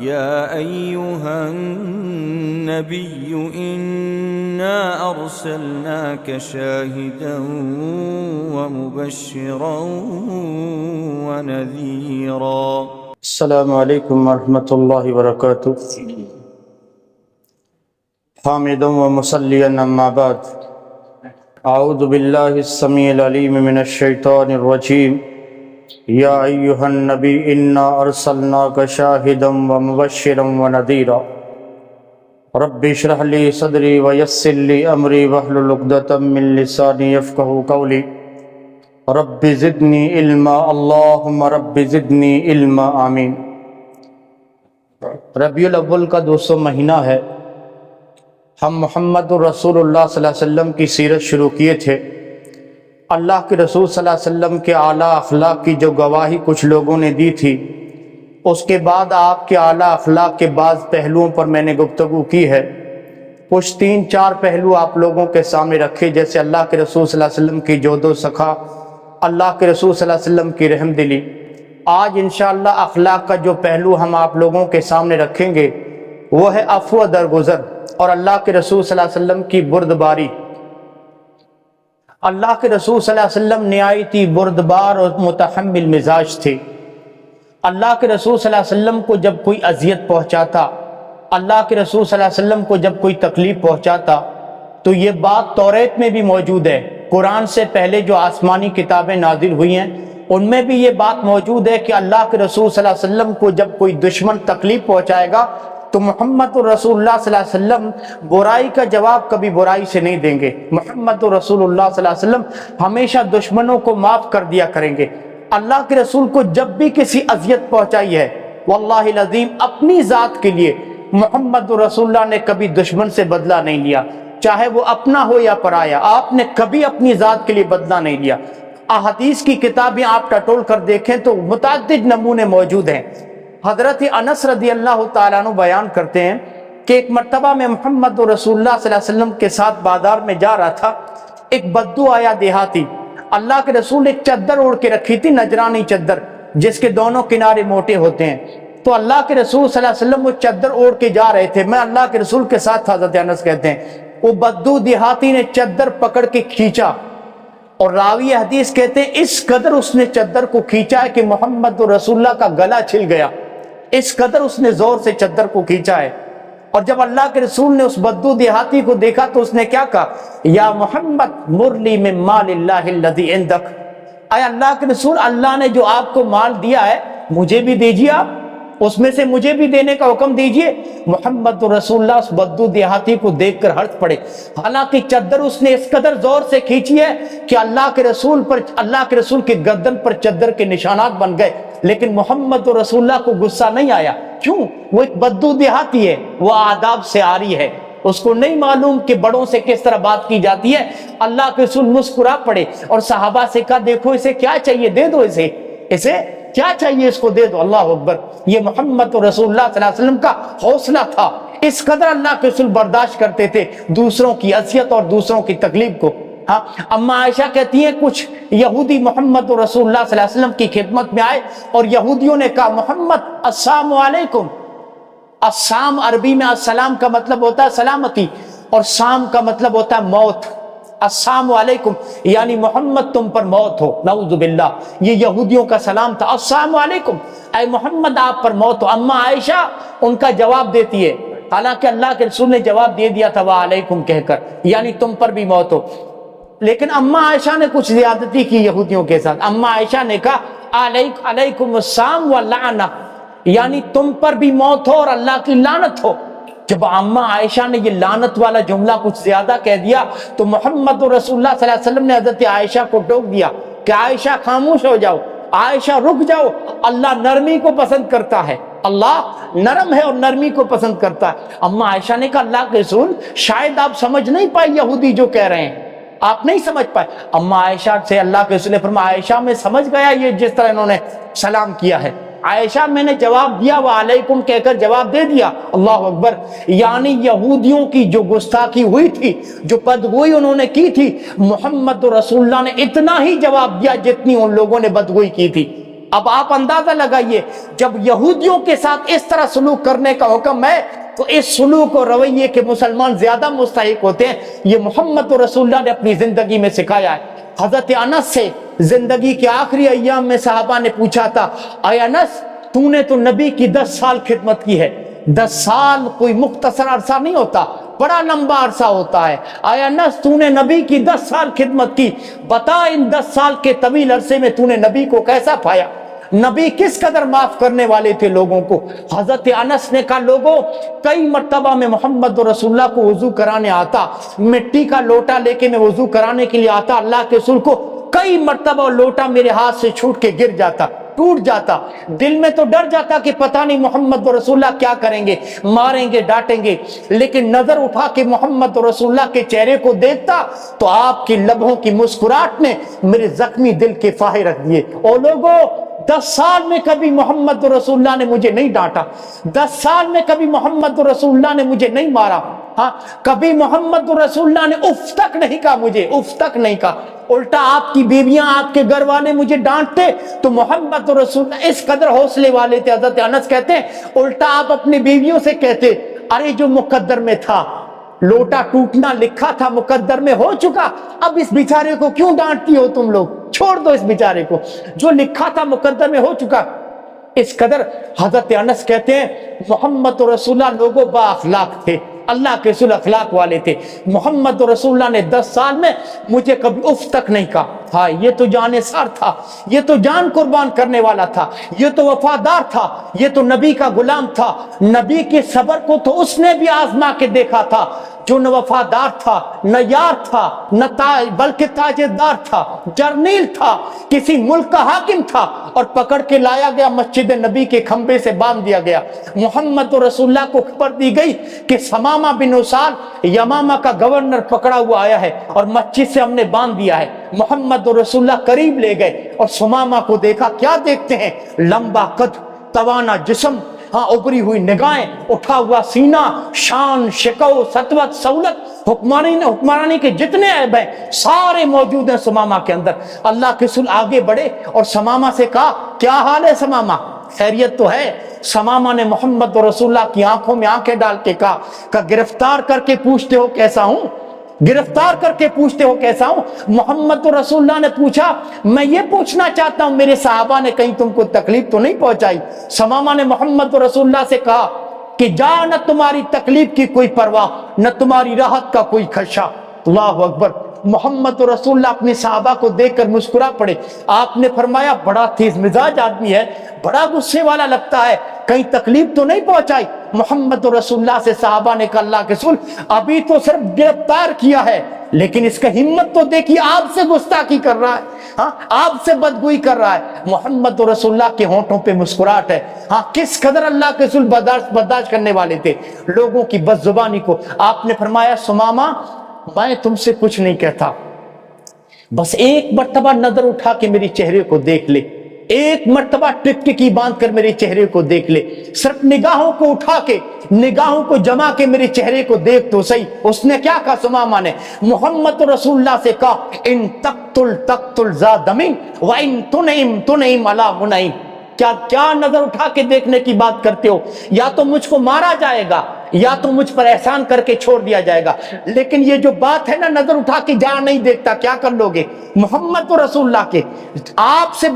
يا أيها النبي إنا أرسلناك شاهدا ومبشرا ونذيرا. السلام علیکم ورحمۃ اللہ وبرکاتہ. حامدا ومصلیا اما بعد. اعوذ باللہ السمیع العلیم من الشیطان الرجیم. یا ایہا النبی انا ارسلناک شاہدا ومبشرا ونذیرا. رب اشرح لی صدری ویسر لی امری واحلل عقدۃ من لسانی یفقہوا قولی. رب زدنی علما اللہم رب زدنی علما آمین. ربیع الاول کا 200 مہینہ ہے. ہم محمد الرسول اللہ صلی اللہ علیہ وسلم کی سیرت شروع کیے تھے. اللہ کے رسول صلی اللہ علیہ وسلم کے اعلیٰ اخلاق کی جو گواہی کچھ لوگوں نے دی تھی، اس کے بعد آپ کے اعلیٰ اخلاق کے بعض پہلوؤں پر میں نے گفتگو کی ہے. کچھ 3-4 پہلو آپ لوگوں کے سامنے رکھے، جیسے اللہ کے رسول صلی اللہ علیہ وسلم کی جود و سخا، اللہ کے رسول صلی اللہ علیہ وسلم کی رحم دلی. آج انشاءاللہ اخلاق کا جو پہلو ہم آپ لوگوں کے سامنے رکھیں گے وہ ہے عفو و درگزر اور اللہ کے رسول صلی اللہ علیہ وسلم کی بردباری. اللہ کے رسول صلی اللہ علیہ وسلم نہایت ہی بردبار اور متحمل مزاج تھے. اللہ کے رسول صلی اللہ علیہ وسلم کو جب کوئی اذیت پہنچاتا، اللہ کے رسول صلی اللہ علیہ وسلم کو جب کوئی تکلیف پہنچاتا، تو یہ بات توریت میں بھی موجود ہے. قرآن سے پہلے جو آسمانی کتابیں نازل ہوئی ہیں ان میں بھی یہ بات موجود ہے کہ اللہ کے رسول صلی اللہ علیہ وسلم کو جب کوئی دشمن تکلیف پہنچائے گا تو محمد رسول اللہ صلی اللہ علیہ وسلم برائی کا جواب کبھی برائی سے نہیں دیں گے. محمد رسول اللہ صلی اللہ علیہ وسلم ہمیشہ دشمنوں کو معاف کر دیا کریں گے. اللہ کے رسول کو جب بھی کسی اذیت پہنچائی ہے، واللہ العظیم اپنی ذات کے لیے محمد رسول اللہ نے کبھی دشمن سے بدلہ نہیں لیا، چاہے وہ اپنا ہو یا پرایا. آپ نے کبھی اپنی ذات کے لیے بدلہ نہیں لیا. احادیث کی کتابیں آپ ٹٹول کر دیکھیں تو متعدد نمونے موجود ہیں. حضرت انس رضی اللہ تعالیٰ عنہ بیان کرتے ہیں کہ ایک مرتبہ میں محمد رسول اللہ صلی اللہ علیہ وسلم کے ساتھ بازار میں جا رہا تھا. ایک بدو آیا دیہاتی. اللہ کے رسول نے ایک چادر اوڑھ کے رکھی تھی، نجرانی چادر جس کے دونوں کنارے موٹے ہوتے ہیں. تو اللہ کے رسول صلی اللہ علیہ وسلم وہ چادر اوڑھ کے جا رہے تھے. میں اللہ کے رسول کے ساتھ تھا. حضرت انس کہتے ہیں وہ بدو دیہاتی نے چادر پکڑ کے کھینچا، اور راوی حدیث کہتے ہیں اس قدر اس نے چادر کو کھینچا ہے کہ محمد رسول اللہ کا گلا چھل گیا. اس قدر اس نے زور سے چادر کو کھینچا ہے. اور جب اللہ کے رسول نے اس بدو دیہاتی کو دیکھا تو اس نے کیا کہا؟ یا محمد مرلی من مال اللہ الذی عندک. اے اللہ کے رسول، اللہ نے جو آپ کو مال دیا ہے مجھے بھی دیجیے، آپ اس میں سے مجھے بھی دینے کا حکم دیجیے. محمد رسول اللہ اس بدو دیہاتی کو دیکھ کر ہنس پڑے. حالانکہ چادر اس نے اس قدر زور سے کھینچی ہے کہ اللہ کے رسول کے گردن پر چادر کے نشانات بن گئے، لیکن محمد رسول اللہ کو غصہ نہیں آیا. کیوں؟ وہ ایک بدو دیہاتی ہے، وہ آداب سے عاری ہے، اس کو نہیں معلوم کہ بڑوں سے کس طرح بات کی جاتی ہے. اللہ کے رسول مسکرا پڑے اور صحابہ سے کہا دیکھو اسے کیا چاہیے، دے دو اسے کیا چاہیے، اس کو دے دو. اللہ اکبر. یہ محمد رسول اللہ صلی اللہ علیہ وسلم کا حوصلہ تھا. اس قدر اللہ کے رسول برداشت کرتے تھے دوسروں کی اذیت اور دوسروں کی تکلیف کو. ہاں، اما عائشہ کہتی ہیں کچھ یہودی محمد رسول اللہ صلی اللہ علیہ وسلم کی خدمت میں آئے اور یہودیوں نے کہا محمد السلام علیکم. السلام عربی میں السلام کا مطلب ہوتا ہے سلامتی، اور سام کا مطلب ہوتا ہے موت. السلام علیکم یعنی محمد تم پر موت ہو، نعوذ باللہ. یہ یہودیوں کا سلام تھا، السلام علیکم اے محمد آپ پر موت ہو. اما عائشہ ان کا جواب دیتی ہے، حالانکہ اللہ کے رسول نے جواب دے دیا تھا وعلیکم کہہ کر، یعنی تم پر بھی موت ہو. لیکن اما عائشہ نے کچھ زیادتی کی یہودیوں کے ساتھ. اما عائشہ نے کہا علیکم السلام واللعنہ، یعنی تم پر بھی موت ہو اور اللہ کی لعنت ہو. جب اما عائشہ نے یہ لعنت والا جملہ کچھ زیادہ کہہ دیا تو محمد رسول اللہ صلی اللہ علیہ وسلم نے حضرت عائشہ کو ٹوک دیا کہ عائشہ خاموش ہو جاؤ، عائشہ رک جاؤ، اللہ نرمی کو پسند کرتا ہے، اللہ نرم ہے اور نرمی کو پسند کرتا ہے. اما عائشہ نے کہا اللہ کے رسول شاید آپ سمجھ نہیں پائے یہودی جو کہہ رہے ہیں، آپ نہیں سمجھ پائے. اما عائشہ سے اللہ کے رسول نے فرمایا عائشہ میں سمجھ گیا یہ جس طرح انہوں نے سلام کیا ہے. عائشہ میں نے جواب دیا وعلیکم کہہ کر جواب دے دیا. اللہ اکبر. یعنی یہودیوں کی جو گستاخی ہوئی تھی، جو بدگوئی انہوں نے کی تھی، محمد رسول اللہ نے اتنا ہی جواب دیا جتنی ان لوگوں نے بدگوئی کی تھی. اب آپ اندازہ لگائیے جب یہودیوں کے ساتھ اس طرح سلوک کرنے کا حکم ہے تو اس سلوک و رویے کے مسلمان زیادہ مستحق ہوتے ہیں. یہ محمد رسول اللہ نے اپنی زندگی میں سکھایا ہے. حضرت انس سے زندگی کے آخری ایام میں صحابہ نے پوچھا تھا, اے انس تو نے تو نبی کی 10 سال خدمت کی ہے. 10 سال کوئی مختصر عرصہ نہیں ہوتا, بڑا لمبا عرصہ ہوتا ہے. اے انس تو نے نبی کی 10 سال خدمت کی, بتا ان 10 سال کے طویل عرصے میں تو نے نبی کو کیسا پایا, نبی کس قدر معاف کرنے والے تھے لوگوں کو. حضرت انس نے کہا لوگوں کئی مرتبہ میں محمد رسول اللہ کو وضو کرانے آتا, مٹی کا لوٹا لے کے میں وضو کرانے کے لیے آتا, اللہ کے رسول کو کئی مرتبہ لوٹا میرے ہاتھ سے چھوٹ کے گر جاتا, ٹوٹ جاتا. دل میں تو ڈر جاتا کہ پتہ نہیں محمد رسول اللہ کیا کریں گے, ماریں گے ڈانٹیں گے, لیکن نظر اٹھا کے محمد رسول اللہ کے چہرے کو دیکھتا تو آپ کی لبوں کی مسکراہٹ نے میرے زخمی دل کے فاہے رکھ دیے. او لوگوں 10 سال میں کبھی محمد رسول اللہ نے مجھے نہیں ڈانٹا, 10 سال میں کبھی محمد رسول اللہ نے مجھے نہیں مارا, ہاں کبھی محمد رسول اللہ نے اف تک نہیں کہا, مجھے اف تک نہیں کہا. الٹا آپ کی بیویاں آپ کے گھر والے مجھے ڈانٹتے تو محمد رسول اللہ اس قدر حوصلے والے تھے. حضرت انس کہتے ہیں الٹا آپ اپنی بیویوں سے کہتے ارے جو مقدر میں تھا, لوٹا ٹوٹنا لکھا تھا مقدر میں ہو چکا, اب اس بیچارے کو کیوں ڈانٹتی ہو تم لوگ, چھوڑ دو اس بیچارے کو, جو لکھا تھا مقدر میں ہو چکا. اس قدر حضرت انس کہتے ہیں محمد رسول اللہ لوگوں با اخلاق تھے, اللہ کے رسول اخلاق والے تھے. محمد رسول اللہ نے 10 سال میں مجھے کبھی اف تک نہیں کہا. ہاں یہ تو جان سار تھا, یہ تو جان قربان کرنے والا تھا, یہ تو وفادار تھا, یہ تو نبی کا غلام تھا. نبی کے صبر کو تو اس نے بھی آزما کے دیکھا تھا, جو نہ وفادار تھا, نہ یار تھا, نہ بلکہ تاجدار تھا, جرنیل تھا, کسی ملک کا حاکم تھا, اور پکڑ کے لایا گیا مسجد نبی کے کھمبے سے باندھ دیا گیا. محمد رسول اللہ کو خبر دی گئی کہ سمامہ بن اسال یمامہ کا گورنر پکڑا ہوا آیا ہے اور مسجد سے ہم نے باندھ دیا ہے. محمد رسول اللہ قریب لے گئے اور سمامہ کو دیکھا. کیا دیکھتے ہیں, لمبا قد, توانا جسم, ہاں ابری ہوئی نگاہیں, اٹھا ہوا سینہ, شان, شکو, سطوت, سہولت, حکمرانی کے جتنے عیب ہیں سارے موجود ہیں سمامہ کے اندر. اللہ کے رسول آگے بڑھے اور سمامہ سے کہا کیا حال ہے سمامہ, خیریت تو ہے؟ سمامہ نے محمد رسول اللہ کی آنکھوں میں آنکھیں ڈال کے کہا گرفتار کر کے پوچھتے ہو کیسا ہوں, گرفتار کر کے پوچھتے ہو کیسا ہوں. محمد رسول اللہ نے پوچھا میں یہ پوچھنا چاہتا ہوں میرے صحابہ نے کہیں تم کو تکلیف تو نہیں پہنچائی. سمامہ نے محمد رسول اللہ سے کہا کہ جا, نہ تمہاری تکلیف کی کوئی پرواہ, نہ تمہاری راحت کا کوئی خدشہ. اللہ اکبر. محمد رسول اللہ اپنے صحابہ کو دیکھ کر مسکرا پڑے. آپ نے فرمایا بڑا تیز مزاج آدمی ہے, بڑا غصے والا لگتا ہے, کہیں تکلیف تو نہیں پہنچائی؟ محمد رسول اللہ سے صحابہ نے کہا اللہ کے رسول ابھی تو صرف گرفتار کیا ہے, لیکن اس کا ہمت تو دیکھیے, آپ سے گستاخی کر رہا ہے, ہاں آپ سے بدگوئی کر رہا ہے. محمد رسول اللہ کے ہونٹوں پہ مسکراہٹ ہے. ہاں کس قدر اللہ کے رسول برداشت کرنے والے تھے لوگوں کی بد زبانی کو. آپ نے فرمایا سمامہ میں تم سے کچھ نہیں کہتا, بس ایک مرتبہ نظر اٹھا کے میرے چہرے کو دیکھ لے, ایک مرتبہ ٹکٹکی باندھ کر میرے چہرے کو دیکھ لے, صرف نگاہوں کو اٹھا کے, نگاہوں کو جما کے میرے چہرے کو دیکھ تو صحیح. اس نے کیا کہا سمامہ نے؟ محمد رسول اللہ سے کہا ان تقتل ذا دمین وان تنعم علی منعم. کیا نظر اٹھا کے دیکھنے کی بات کرتے ہو؟ یا تو مجھ کو مارا جائے گا یا تو مجھ پر احسان کر کے چھوڑ دیا جائے گا, لیکن یہ جو بات ہے نا نظر اٹھا کے جا نہیں دیکھتا, کیا کر لو گے؟ محمد رسول اللہ کے آپ سے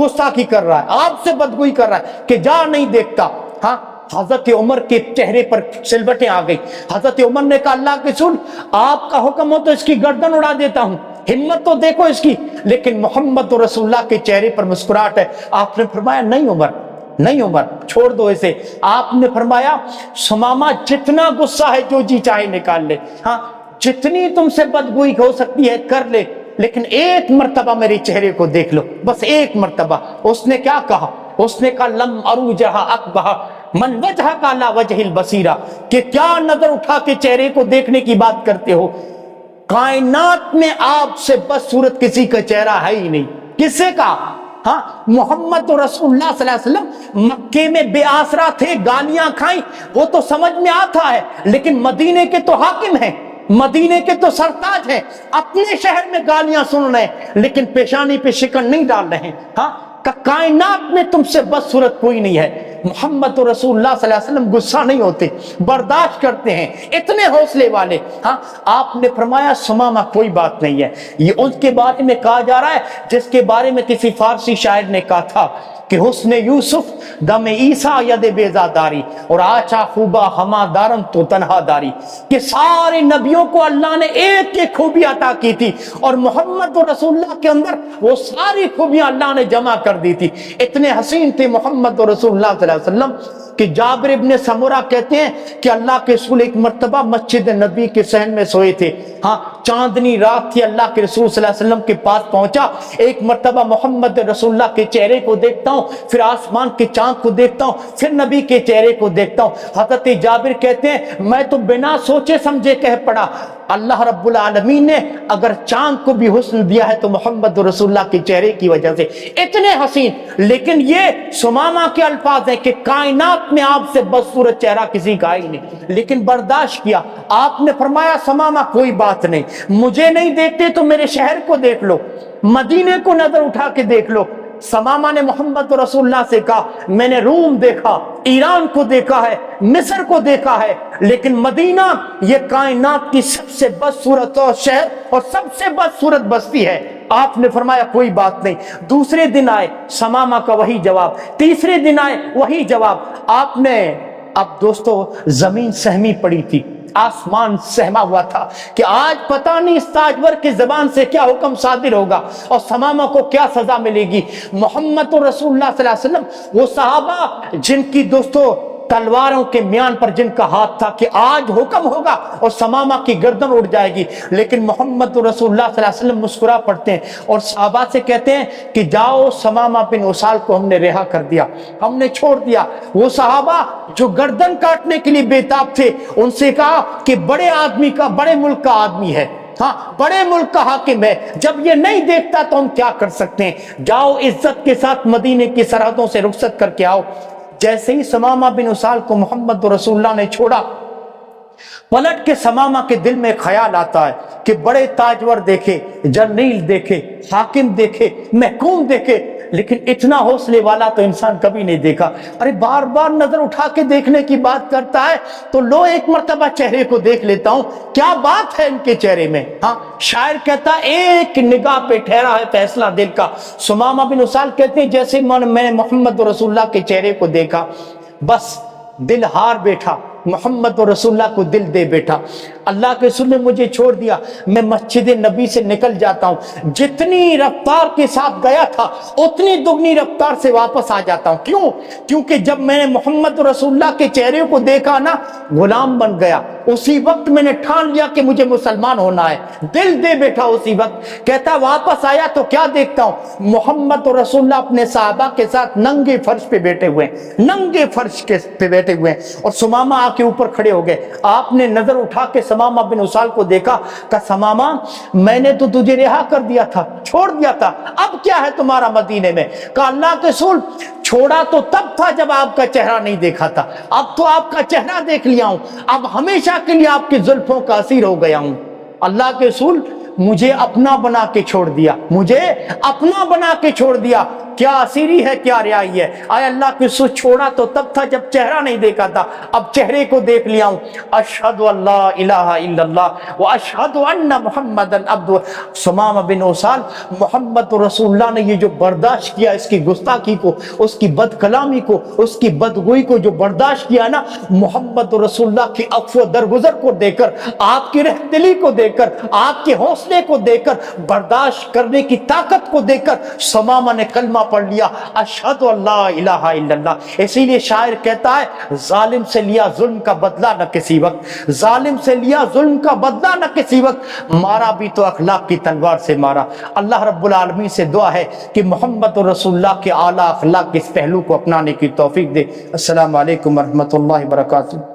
گستاخی کر رہا ہے, آپ سے بدگوئی کر رہا ہے کہ جا نہیں دیکھتا. ہاں حضرت عمر کے چہرے پر سلوٹیں آ گئی. حضرت عمر نے کہا اللہ کے رسول آپ کا حکم ہو تو اس کی گردن اڑا دیتا ہوں, ہمت تو دیکھو اس کی. لیکن محمد رسول اللہ کے چہرے پر مسکراہٹ ہے. آپ نے فرمایا نہیں عمر, نہیں عمر, چھوڑ دو اسے. آپ نے فرمایا سمامہ جتنا غصہ ہے جو جی چاہے نکال لے, ہاں جتنی تم سے بدگوئی ہو سکتی ہے کر لے, لیکن ایک مرتبہ میرے چہرے کو دیکھ لو, بس ایک مرتبہ. اس نے کیا کہا؟ اس نے کہا لم اروجہ اکبہ من وجہ کا لا وجہ البصیرہ, کہ کیا نظر اٹھا کے چہرے کو دیکھنے کی بات کرتے ہو؟ کائنات میں آپ سے بس صورت کسی کا چہرہ ہے ہی نہیں. کسے کا؟ ہاں محمد رسول اللہ صلی اللہ علیہ وسلم مکے میں بے آسرا تھے, گالیاں کھائیں, وہ تو سمجھ میں آتا ہے, لیکن مدینے کے تو حاکم ہیں, مدینے کے تو سرتاج ہیں, اپنے شہر میں گالیاں سن رہے ہیں لیکن پیشانی پہ شکن نہیں ڈال رہے ہیں. ہاں کہ کائنات میں تم سے بدصورت کوئی نہیں ہے۔ محمد رسول اللہ صلی اللہ علیہ وسلم غصہ نہیں ہوتے، برداشت کرتے ہیں، اتنے حوصلے والے۔ ہاں آپ نے فرمایا ثمامہ کوئی بات نہیں ہے، یہ اس کے بارے میں کہا جا رہا ہے جس کے بارے میں کسی فارسی شاعر نے کہا تھا کہ حسن یوسف دم عیسیٰ ید بیزاداری اور آچا خوبہ ہما دارن تو تنہا داری، کہ سارے نبیوں کو اللہ نے ایک ایک خوبی عطا کی تھی اور محمد رسول اللہ کے اندر وہ ساری خوبیاں اللہ نے جمع کر دی تھی۔ اتنے حسین تھے محمد رسول اللہ صلی اللہ علیہ وسلم کہ جابر ابن سمرہ کہتے ہیں کہ اللہ کے رسول ایک مرتبہ مسجد نبی کے صحن میں سوئے تھے۔ ہاں چاندنی رات تھی، اللہ کے رسول صلی اللہ علیہ وسلم کے پاس پہنچا، ایک مرتبہ محمد رسول اللہ کے چہرے کو دیکھتا ہوں، پھر آسمان کے چاند کو دیکھتا ہوں، پھر نبی کے چہرے کو دیکھتا ہوں۔ حضرت جابر کہتے ہیں میں تو بنا سوچے سمجھے کہہ پڑا اللہ رب العالمین نے اگر چاند کو بھی حسن دیا ہے تو محمد رسول اللہ کے چہرے کی وجہ سے، اتنے حسین۔ لیکن یہ ثمامہ کے الفاظ ہیں کہ کائنات میں آپ سے بدصورت چہرہ کسی کا ہی نہیں، لیکن برداشت کیا۔ آپ نے فرمایا ثمامہ کوئی بات نہیں، مجھے نہیں دیکھتے تو میرے شہر کو دیکھ لو، مدینے کو نظر اٹھا کے دیکھ لو۔ ثمامہ نے محمد رسول اللہ سے کہا میں نے روم دیکھا، ایران کو دیکھا ہے، مصر کو دیکھا ہے، لیکن مدینہ یہ کائنات کی سب سے بدصورت اور شہر اور سب سے بدصورت بستی ہے۔ آپ نے فرمایا کوئی بات نہیں۔ دوسرے دن آئے ثمامہ کا وہی جواب، تیسرے دن آئے وہی جواب۔ آپ نے اب دوستو زمین سہمی پڑی تھی، آسمان سہما ہوا تھا کہ آج پتہ نہیں اس تاجور کی زبان سے کیا حکم صادر ہوگا اور ثمامہ کو کیا سزا ملے گی۔ محمد رسول اللہ صلی اللہ علیہ وسلم وہ صحابہ جن کی دوستو تلواروں کے میان پر جن کا ہاتھ تھا کہ آج حکم ہوگا اور ثمامہ کی گردن اڑ جائے گی، لیکن محمد رسول اللہ صلی اللہ علیہ وسلم مسکرا پڑتے ہیں اور صحابہ سے کہتے ہیں کہ جاؤ ثمامہ بن اسال کو ہم نے رہا کر دیا، ہم نے چھوڑ دیا۔ وہ صحابہ جو گردن کاٹنے کے لیے بےتاب تھے ان سے کہا کہ بڑے آدمی کا، بڑے ملک کا آدمی ہے، ہاں بڑے ملک کا حاکم ہے، جب یہ نہیں دیکھتا تو ہم کیا کر سکتے ہیں، جاؤ عزت کے ساتھ مدینے کی سرحدوں سے رخصت کر کے آؤ۔ جیسے ہی ثمامہ بن اسال کو محمد رسول اللہ نے چھوڑا، پلٹ کے ثمامہ کے دل میں خیال آتا ہے کہ بڑے تاجور دیکھے، جرنیل دیکھے، حاکم دیکھے، محکوم دیکھے، لیکن اتنا حوصلے والا تو انسان کبھی نہیں دیکھا۔ ارے بار بار نظر اٹھا کے دیکھنے کی بات کرتا ہے تو لو ایک مرتبہ چہرے کو دیکھ لیتا ہوں، کیا بات ہے ان کے چہرے میں۔ ہاں شاعر کہتا ہے ایک نگاہ پہ ٹھہرا ہے فیصلہ دل کا۔ ثمامہ بن اسال کہتے ہیں جیسے میں نے محمد رسول اللہ کے چہرے کو دیکھا بس دل ہار بیٹھا، محمد رسول اللہ کو دل دے بیٹھا۔ اللہ کے رسول نے مجھے چھوڑ دیا، میں مسجد نبی سے نکل جاتا ہوں، جتنی رفتار کے ساتھ گیا تھا اتنی دگنی رفتار سے واپس آ جاتا ہوں۔ کیوں؟ کیونکہ جب میں نے محمد رسول اللہ کے چہرے کو دیکھا نا غلام بن گیا، اسی وقت میں نے ٹھان لیا کہ مجھے مسلمان ہونا ہے، دل دے بیٹھا اسی وقت۔ کہتا واپس آیا تو کیا دیکھتا ہوں، محمد رسول اللہ اپنے صحابہ کے ساتھ ننگے فرش پہ بیٹھے ہوئے ہیں، ننگے فرش پہ بیٹھے ہوئے ہیں، اور ثمامہ آ کے اوپر کھڑے ہو گئے۔ آپ نے نظر اٹھا کے ثمامہ بن اسال کو دیکھا کہ ثمامہ میں نے تو تجھے رہا کر دیا تھا، چھوڑ دیا تھا، اب کیا ہے تمہارا مدینے میں؟ کہ اللہ کے رسول چھوڑا تو تب تھا جب آپ کا چہرہ نہیں دیکھا تھا، اب تو آپ کا چہرہ دیکھ لیا ہوں، اب ہمیشہ کے لیے آپ کی زلفوں کا اسیر ہو گیا ہوں۔ اللہ کے رسول مجھے اپنا بنا کے چھوڑ دیا، مجھے اپنا بنا کے چھوڑ دیا، کیا اسیری ہے، کیا رہائی ہے۔ آئے اللہ کے رسول چھوڑا تو تب تھا جب چہرہ نہیں دیکھا تھا، اب چہرے کو دیکھ لیا ہوں۔ اشہد ان لا الہ الا اللہ واشہد ان محمدن عبدہ۔ ثمامہ بن اسال محمد رسول اللہ نے یہ جو برداشت کیا، اس کی گستاخی کو، اس کی بد کلامی کو، اس کی بدگوئی کو جو برداشت کیا نا، محمد رسول اللہ کی عفو درگزر کو دیکھ کر، آپ کی رحمدلی کو دیکھ کر، آپ کے حوصلے کو دیکھ کر، برداشت کرنے کی طاقت کو دیکھ کر ثمامہ نے کلمہ پڑھ لیا، اشہد ان لا الہ الا اللہ۔ اسی لیے شاعر کہتا ہے ظالم سے لیا ظلم کا بدلہ نہ کسی وقت، ظالم سے لیا ظلم کا بدلہ نہ کسی وقت، مارا بھی تو اخلاق کی تلوار سے مارا۔ اللہ رب العالمین سے دعا ہے کہ محمد رسول اللہ کے اعلیٰ اخلاق کے اس پہلو کو اپنانے کی توفیق دے۔ السلام علیکم ورحمۃ اللہ وبرکاتہ۔